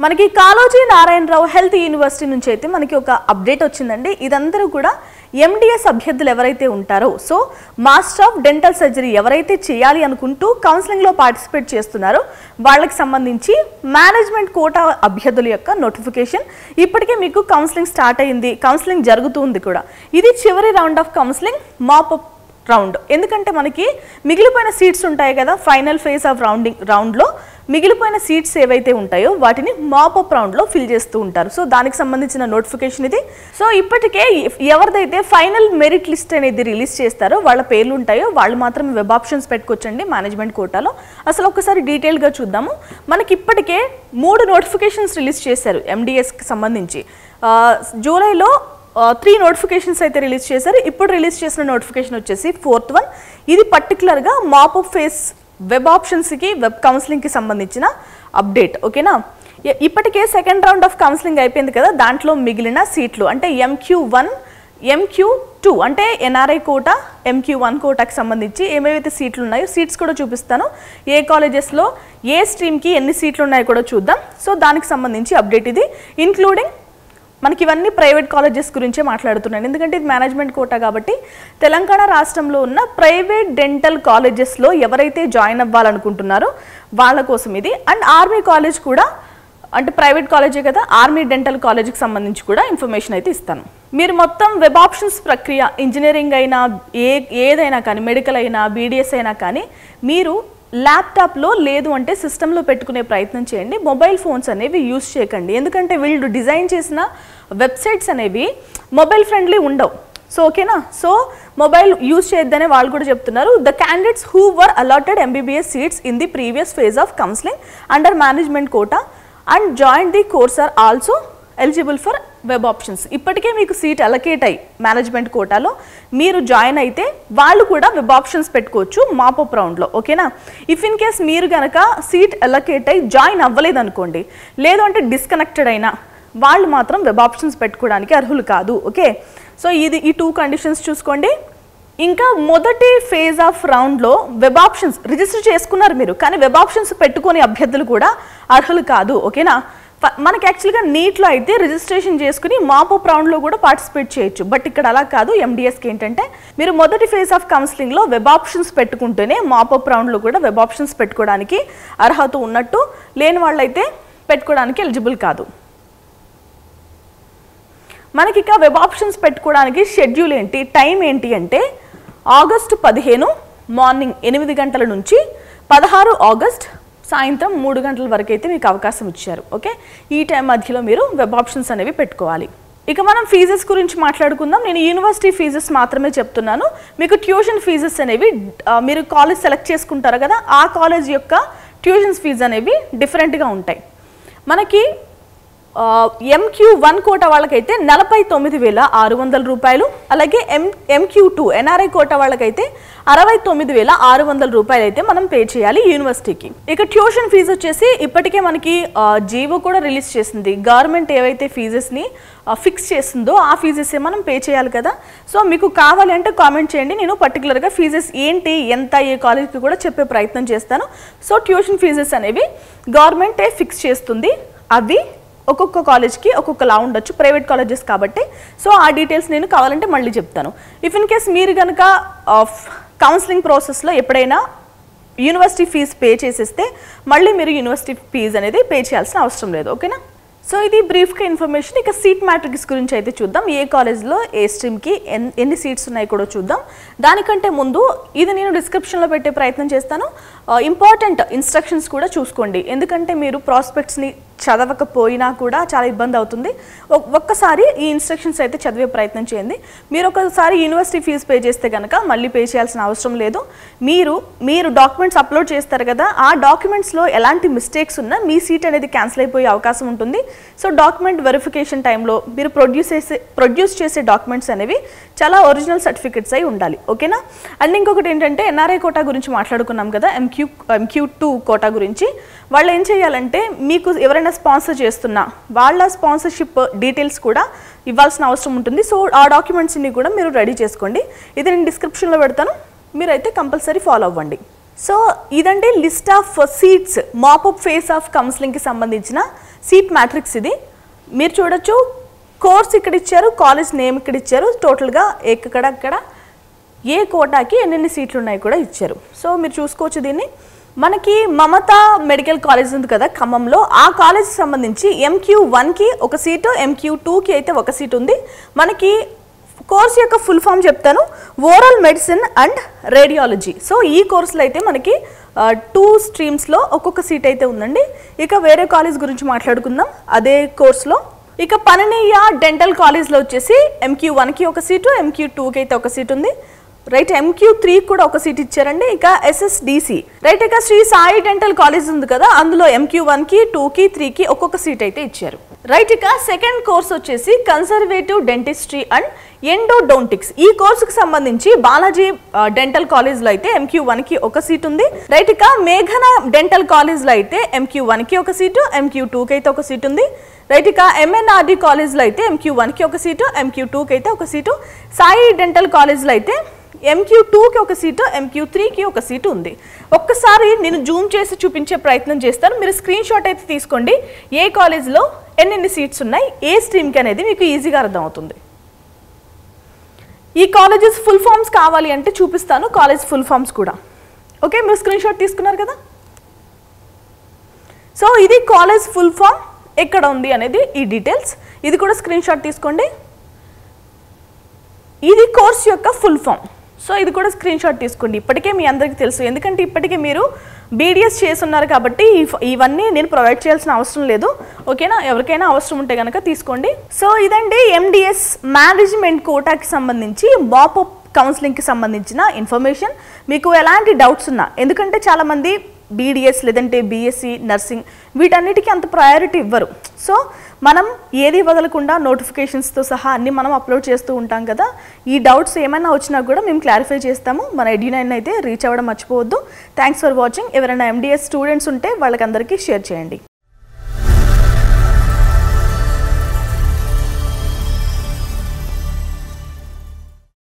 మనకి Kaloji Narayana Rao health university నుంచి అయితే మనకి ఒక అప్డేట్ వచ్చిందండి. ఇదందరూ కూడా ఎండిఎస్ అభ్యర్థులు ఎవరైతే ఉంటారో, so master of dental surgery ఎవరైతే చేయాలి అనుకుంటూ కౌన్సిలింగ్లో పార్టిసిపేట్ చేస్తున్నారో వాళ్ళకి సంబంధించి మేనేజ్మెంట్ కోటా అభ్యర్థుల యొక్క నోటిఫికేషన్ ఇప్పటికే మీకు కౌన్సిలింగ్ స్టార్ట్ అయింది, కౌన్సిలింగ్ జరుగుతుంది కూడా. ఇది చివరి round of counselling, mop up round. ఎందుకంటే మనకి మిగిలిపోయిన సీట్స్ ఉంటాయి కదా, ఫైనల్ ఫేజ్ ఆఫ్ రౌండ్లో మిగిలిపోయిన సీట్స్ ఏవైతే ఉంటాయో వాటిని మాప్ అప్ రౌండ్లో ఫిల్ చేస్తూ ఉంటారు. సో దానికి సంబంధించిన నోటిఫికేషన్ ఇది. సో ఇప్పటికే ఎవరిదైతే ఫైనల్ మెరిట్ లిస్ట్ అనేది రిలీజ్ చేస్తారో వాళ్ళ పేర్లు ఉంటాయో వాళ్ళు మాత్రం వెబ్ ఆప్షన్స్ పెట్టుకోవచ్చండి మేనేజ్మెంట్ కోటాలో. అసలు ఒకసారి డీటెయిల్గా చూద్దాము. మనకి ఇప్పటికే 3 నోటిఫికేషన్స్ రిలీజ్ చేశారు ఎండిఎస్కి సంబంధించి. జూలైలో 3 నోటిఫికేషన్స్ అయితే రిలీజ్ చేశారు. ఇప్పుడు రిలీజ్ చేసిన నోటిఫికేషన్ వచ్చేసి 4th వన్. ఇది పర్టికులర్గా మాప్ అప్ ఫేస్ వెబ్ ఆప్షన్స్కి, వెబ్ కౌన్సిలింగ్కి సంబంధించిన అప్డేట్. ఓకేనా, ఇప్పటికే సెకండ్ రౌండ్ ఆఫ్ కౌన్సిలింగ్ అయిపోయింది కదా, దాంట్లో మిగిలిన సీట్లు అంటే MQ1, MQ2 అంటే ఎన్ఆర్ఐ కోటా, MQ1 కోటాకి సంబంధించి ఏమేమైతే సీట్లు ఉన్నాయో సీట్స్ కూడా చూపిస్తాను. ఏ కాలేజెస్లో ఏ స్ట్రీమ్కి ఎన్ని సీట్లు ఉన్నాయో కూడా చూద్దాం. సో దానికి సంబంధించి అప్డేట్ ఇది, ఇంక్లూడింగ్ మనకి ఇవన్నీ ప్రైవేట్ కాలేజెస్ గురించే మాట్లాడుతున్నాను. ఎందుకంటే ఇది మేనేజ్మెంట్ కోటా కాబట్టి తెలంగాణ రాష్ట్రంలో ఉన్న ప్రైవేట్ డెంటల్ కాలేజెస్లో ఎవరైతే జాయిన్ అవ్వాలనుకుంటున్నారో వాళ్ళ కోసం ఇది. అండ్ ఆర్మీ కాలేజ్ కూడా, అంటే ప్రైవేట్ కాలేజే కదా, ఆర్మీ డెంటల్ కాలేజ్కి సంబంధించి కూడా ఇన్ఫర్మేషన్ అయితే ఇస్తాను. మీరు మొత్తం వెబ్ ఆప్షన్స్ ప్రక్రియ, ఇంజనీరింగ్ అయినా ఏదైనా కానీ, మెడికల్ అయినా BDS అయినా కానీ మీరు ల్యాప్టాప్లో లేదు అంటే సిస్టంలో పెట్టుకునే ప్రయత్నం చేయండి. మొబైల్ ఫోన్స్ అనేవి యూజ్ చేయకండి. ఎందుకంటే వీళ్ళు డిజైన్ చేసిన వెబ్సైట్స్ అనేవి మొబైల్ ఫ్రెండ్లీ ఉండవు. సో ఓకేనా, సో మొబైల్ యూజ్ చేయొద్దనే వాళ్ళు కూడా చెప్తున్నారు. The candidates who were allotted MBBS seats in the previous phase of counselling under management quota and join the course are also eligible for web options. ఇప్పటికే మీకు seat allocate అయ్యి management కోటాలో మీరు join అయితే వాళ్ళు కూడా వెబ్ ఆప్షన్స్ పెట్టుకోవచ్చు MOP up రౌండ్లో. ఓకేనా, ఇఫ్ ఇన్ కేస్ మీరు కనుక సీట్ అలకేట్ అయ్యి జాయిన్ అవ్వలేదు అనుకోండి, లేదు అంటే డిస్కనెక్టెడ్ అయినా వాళ్ళు మాత్రం వెబ్ ఆప్షన్స్ పెట్టుకోవడానికి అర్హులు కాదు. ఓకే, సో ఇది ఈ 2 కండిషన్స్ చూసుకోండి. ఇంకా మొదటి ఫేజ్ ఆఫ్ రౌండ్లో వెబ్ ఆప్షన్స్ రిజిస్టర్ చేసుకున్నారు మీరు, కానీ వెబ్ ఆప్షన్స్ పెట్టుకునే అభ్యర్థులు కూడా అర్హులు కాదు. ఓకేనా, మనకి యాక్చువల్గా నీట్లో అయితే రిజిస్ట్రేషన్ చేసుకుని మాప్ అప్ రౌండ్లో కూడా పార్టిసిపేట్ చేయొచ్చు. బట్ ఇక్కడ అలా కాదు. MDSకి ఏంటంటే మీరు మొదటి ఫేజ్ ఆఫ్ కౌన్సిలింగ్లో వెబ్ ఆప్షన్స్ పెట్టుకుంటేనే మాప్ అప్ రౌండ్లో కూడా వెబ్ ఆప్షన్స్ పెట్టుకోవడానికి అర్హత ఉన్నట్టు, లేని వాళ్ళైతే పెట్టుకోవడానికి ఎలిజిబుల్ కాదు. మనకి ఇక వెబ్ ఆప్షన్స్ పెట్టుకోవడానికి షెడ్యూల్ ఏంటి, టైం ఏంటి అంటే ఆగస్టు 15 మార్నింగ్ 8 గంటల నుంచి 16 ఆగస్ట్ సాయంత్రం 3 గంటల వరకు అయితే మీకు అవకాశం ఇచ్చారు. ఓకే, ఈ టైం మధ్యలో మీరు వెబ్ ఆప్షన్స్ అనేవి పెట్టుకోవాలి. ఇక మనం ఫీజెస్ గురించి మాట్లాడుకుందాం. నేను యూనివర్సిటీ ఫీజెస్ మాత్రమే చెప్తున్నాను. మీకు ట్యూషన్ ఫీజెస్ అనేవి మీరు కాలేజ్ సెలెక్ట్ చేసుకుంటారు కదా, ఆ కాలేజ్ యొక్క ట్యూషన్స్ ఫీజు అనేవి డిఫరెంట్గా ఉంటాయి. మనకి MQ1 కోటా వాళ్ళకైతే 49,600 రూపాయలు, అలాగే MQ2 ఎన్ఆర్ఐ కోటా వాళ్ళకైతే 69,600 రూపాయలు అయితే మనం పే చేయాలి యూనివర్సిటీకి. ఇక ట్యూషన్ ఫీజు వచ్చేసి ఇప్పటికే మనకి జీవో కూడా రిలీజ్ చేసింది. గవర్నమెంట్ ఏవైతే ఫీజెస్ని ఫిక్స్ చేసిందో ఆ ఫీజెస్ మనం పే చేయాలి కదా. సో మీకు కావాలి అంటే కామెంట్ చేయండి, నేను పర్టికులర్గా ఫీజెస్ ఏంటి, ఎంత, ఏ కాలేజ్కి కూడా చెప్పే ప్రయత్నం చేస్తాను. సో ట్యూషన్ ఫీజెస్ అనేవి గవర్నమెంటే ఫిక్స్ చేస్తుంది. అవి ఒక్కొక్క కాలేజ్కి ఒక్కొక్కలా ఉండొచ్చు, ప్రైవేట్ కాలేజెస్ కాబట్టి. సో ఆ డీటెయిల్స్ నేను కావాలంటే మళ్ళీ చెప్తాను. ఇఫ్ ఇన్ కేస్ మీరు కనుక కౌన్సిలింగ్ ప్రాసెస్లో ఎప్పుడైనా యూనివర్సిటీ ఫీజు పే చేసేస్తే మళ్ళీ మీరు యూనివర్సిటీ ఫీజు అనేది పే చేయాల్సిన అవసరం లేదు. ఓకేనా, సో ఇది బ్రీఫ్గా ఇన్ఫర్మేషన్. ఇక సీట్ మ్యాట్రిక్స్ గురించి అయితే చూద్దాం. ఏ కాలేజ్లో ఏ స్ట్రీమ్కి ఎన్ని సీట్స్ ఉన్నాయి కూడా చూద్దాం. దానికంటే ముందు ఇది నేను డిస్క్రిప్షన్లో పెట్టే ప్రయత్నం చేస్తాను. ఇంపార్టెంట్ ఇన్స్ట్రక్షన్స్ కూడా చూసుకోండి, ఎందుకంటే మీరు ప్రాస్పెక్ట్స్ని చదవకపోయినా కూడా చాలా ఇబ్బంది అవుతుంది. ఒక్కసారి ఈ ఇన్స్ట్రక్షన్స్ అయితే చదివే ప్రయత్నం చేయండి. మీరు ఒకసారి యూనివర్సిటీ ఫీజు పే చేస్తే కనుక మళ్ళీ పే చేయాల్సిన అవసరం లేదు. మీరు డాక్యుమెంట్స్ అప్లోడ్ చేస్తారు కదా, ఆ డాక్యుమెంట్స్లో ఎలాంటి మిస్టేక్స్ ఉన్నా మీ సీట్ అనేది క్యాన్సిల్ అయిపోయే అవకాశం ఉంటుంది. సో డాక్యుమెంట్ వెరిఫికేషన్ టైంలో మీరు ప్రొడ్యూస్ చేసే డాక్యుమెంట్స్ అనేవి చాలా ఒరిజినల్ సర్టిఫికెట్స్ అయి ఉండాలి. ఓకేనా, అండ్ ఇంకొకటి ఏంటంటే ఎన్ఆర్ఐ కోటా గురించి మాట్లాడుకున్నాం కదా, MQ2 కోటా గురించి. వాళ్ళు ఏం చేయాలంటే మీకు ఎవరైనా స్పాన్సర్ చేస్తున్నా వాళ్ళ స్పాన్సర్షిప్ డీటెయిల్స్ కూడా ఇవ్వాల్సిన అవసరం ఉంటుంది. సో ఆ డాక్యుమెంట్స్ని కూడా మీరు రెడీ చేసుకోండి. ఇది నేను డిస్క్రిప్షన్లో పెడతాను, మీరైతే కంపల్సరీ ఫాలో అవ్వండి. సో ఇదండి list of seats mop up phase of కౌన్సిలింగ్కి సంబంధించిన సీట్ మ్యాట్రిక్స్. ఇది మీరు చూడొచ్చు, కోర్స్ ఇక్కడ ఇచ్చారు, కాలేజ్ నేమ్ ఇక్కడ ఇచ్చారు, టోటల్గా ఎక్కడక్కడ ఏ కోటాకి ఎన్నెన్ని సీట్లు ఉన్నాయి కూడా ఇచ్చారు. సో మీరు చూసుకోవచ్చు దీన్ని. మనకి మమతా మెడికల్ కాలేజ్ ఉంది కదా ఖమ్మంలో, ఆ కాలేజ్కి సంబంధించి MQ1కి ఒక సీటు, MQ2కి అయితే ఒక సీట్ ఉంది. మనకి కోర్స్ యొక్క ఫుల్ ఫామ్ చెప్తాను, oral medicine and radiology. So ఈ కోర్సులో అయితే మనకి 2 స్ట్రీమ్స్లో ఒక్కొక్క సీట్ అయితే ఉందండి. ఇక వేరే కాలేజ్ గురించి మాట్లాడుకుందాం అదే కోర్సులో. ఇక పననీయ డెంటల్ కాలేజ్లో వచ్చేసి MQ1కి ఒక సీటు, MQ2కి అయితే ఒక సీట్ ఉంది, రైట్. MQ3 కూడా ఒక సీట్ ఇచ్చారండి. ఇక SSDC, రైట్. ఇక శ్రీ సాయి డెంటల్ కాలేజ్ ఉంది కదా, అందులో MQ1కి 2కి 3కి ఒక్కొక్క సీట్ అయితే ఇచ్చారు, రైట్. ఇక సెకండ్ కోర్స్ వచ్చేసి కన్సర్వేటివ్ డెంటిస్ట్రీ అండ్ ఎండోడోంటిక్స్. ఈ కోర్సుకు సంబంధించి బాలాజీ డెంటల్ కాలేజ్లో అయితే MQ1కి ఒక సీట్ ఉంది, రైట్. ఇక మేఘన డెంటల్ కాలేజ్లో అయితే MQ1కి ఒక సీటు, MQ2కి అయితే ఒక సీట్ ఉంది, రైట్. ఇక MNRD కాలేజ్లో అయితే MQ1కి ఒక సీటు, MQ2కి అయితే ఒక సీటు. సాయి డెంటల్ కాలేజ్లో అయితే MQ2కి ఒక సీటు, MQ3కి ఒక సీటు ఉంది. ఒక్కసారి నేను జూమ్ చేసి చూపించే ప్రయత్నం చేస్తాను, మీరు స్క్రీన్ షాట్ అయితే తీసుకోండి. ఏ కాలేజ్లో ఎన్నెన్ని సీట్స్ ఉన్నాయి, ఏ స్ట్రీమ్కి అనేది మీకు ఈజీగా అర్థమవుతుంది. ఈ కాలేజెస్ ఫుల్ ఫామ్స్ కావాలి అంటే చూపిస్తాను, కాలేజ్ ఫుల్ ఫామ్స్ కూడా. ఓకే, మీరు స్క్రీన్ షాట్ తీసుకున్నారు కదా. సో ఇది కాలేజ్ ఫుల్ ఫామ్ ఎక్కడ ఉంది అనేది ఈ డీటెయిల్స్, ఇది కూడా స్క్రీన్ షాట్ తీసుకోండి. ఇది కోర్స్ యొక్క ఫుల్ ఫామ్. సో ఇది కూడా స్క్రీన్ షాట్ తీసుకోండి. ఇప్పటికే మీ అందరికీ తెలుసు, ఎందుకంటే ఇప్పటికే మీరు BDS చేస్తున్నారు కాబట్టి ఇవన్నీ నేను ప్రొవైడ్ చేయాల్సిన అవసరం లేదు. ఓకేనా, ఎవరికైనా అవసరం ఉంటే కనుక తీసుకోండి. సో ఇదండి MDS మేనేజ్మెంట్ కోటాకి సంబంధించి మాపప్ కౌన్సిలింగ్కి సంబంధించిన ఇన్ఫర్మేషన్. మీకు ఎలాంటి డౌట్స్ ఉన్నా, ఎందుకంటే చాలామంది BDS లేదంటే BSc నర్సింగ్ వీటన్నిటికీ అంత ప్రయారిటీ ఇవ్వరు. సో మనం ఏది వదలకుండా నోటిఫికేషన్స్తో సహా అన్నీ మనం అప్లోడ్ చేస్తూ ఉంటాం కదా. ఈ డౌట్స్ ఏమైనా వచ్చినా కూడా మేము క్లారిఫై చేస్తాము. మన Edu9 అయితే రీచ్ అవ్వడం మర్చిపోవద్దు. Thanks for watching. ఎవరైనా MDS స్టూడెంట్స్ ఉంటే వాళ్ళకందరికీ షేర్ చేయండి.